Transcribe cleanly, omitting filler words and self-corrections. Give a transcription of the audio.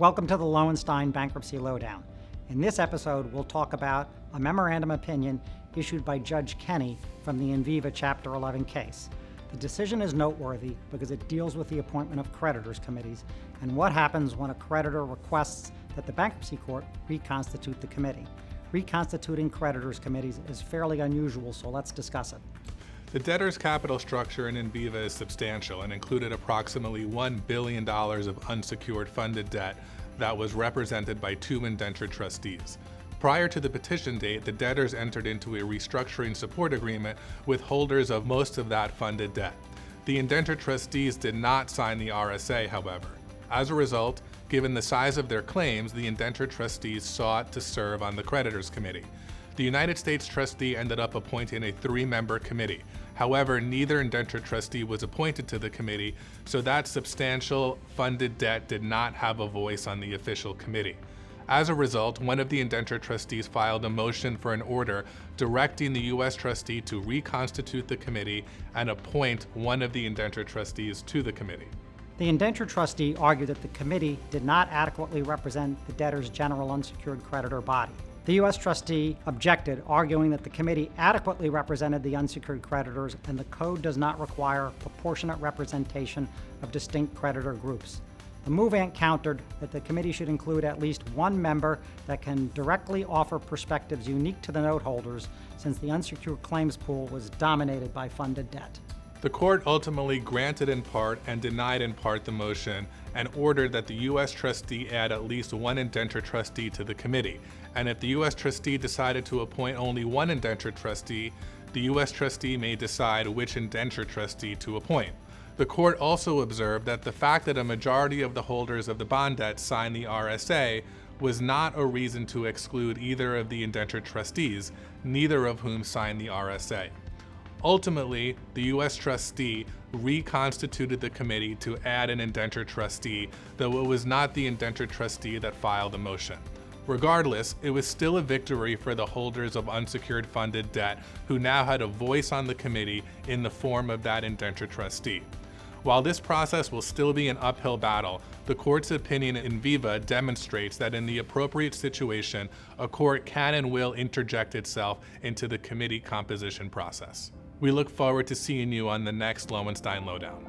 Welcome to the Lowenstein Bankruptcy Lowdown. In this episode, we'll talk about a memorandum opinion issued by Judge Kenney from the Enviva Chapter 11 case. The decision is noteworthy because it deals with the appointment of creditors committees and what happens when a creditor requests that the bankruptcy court reconstitute the committee. Reconstituting creditors committees is fairly unusual, so let's discuss it. The debtor's capital structure in Enviva is substantial and included approximately $1 billion of unsecured funded debt that was represented by two indenture trustees. Prior to the petition date, the debtors entered into a restructuring support agreement with holders of most of that funded debt. The indenture trustees did not sign the RSA, however. As a result, given the size of their claims, the indenture trustees sought to serve on the creditors committee. The United States trustee ended up appointing a 3-member committee. However, neither indenture trustee was appointed to the committee, so that substantial funded debt did not have a voice on the official committee. As a result, one of the indenture trustees filed a motion for an order directing the U.S. trustee to reconstitute the committee and appoint one of the indenture trustees to the committee. The indenture trustee argued that the committee did not adequately represent the debtor's general unsecured creditor body. The U.S. trustee objected, arguing that the committee adequately represented the unsecured creditors and the code does not require proportionate representation of distinct creditor groups. The movant countered that the committee should include at least one member that can directly offer perspectives unique to the note holders, since the unsecured claims pool was dominated by funded debt. The court ultimately granted in part and denied in part the motion and ordered that the U.S. trustee add at least one indenture trustee to the committee. And if the U.S. trustee decided to appoint only one indenture trustee, the U.S. trustee may decide which indenture trustee to appoint. The court also observed that the fact that a majority of the holders of the bond debt signed the RSA was not a reason to exclude either of the indenture trustees, neither of whom signed the RSA. Ultimately, the U.S. trustee reconstituted the committee to add an indenture trustee, though it was not the indenture trustee that filed the motion. Regardless, it was still a victory for the holders of unsecured funded debt who now had a voice on the committee in the form of that indenture trustee. While this process will still be an uphill battle, the court's opinion in Enviva demonstrates that in the appropriate situation, a court can and will interject itself into the committee composition process. We look forward to seeing you on the next Lowenstein Lowdown.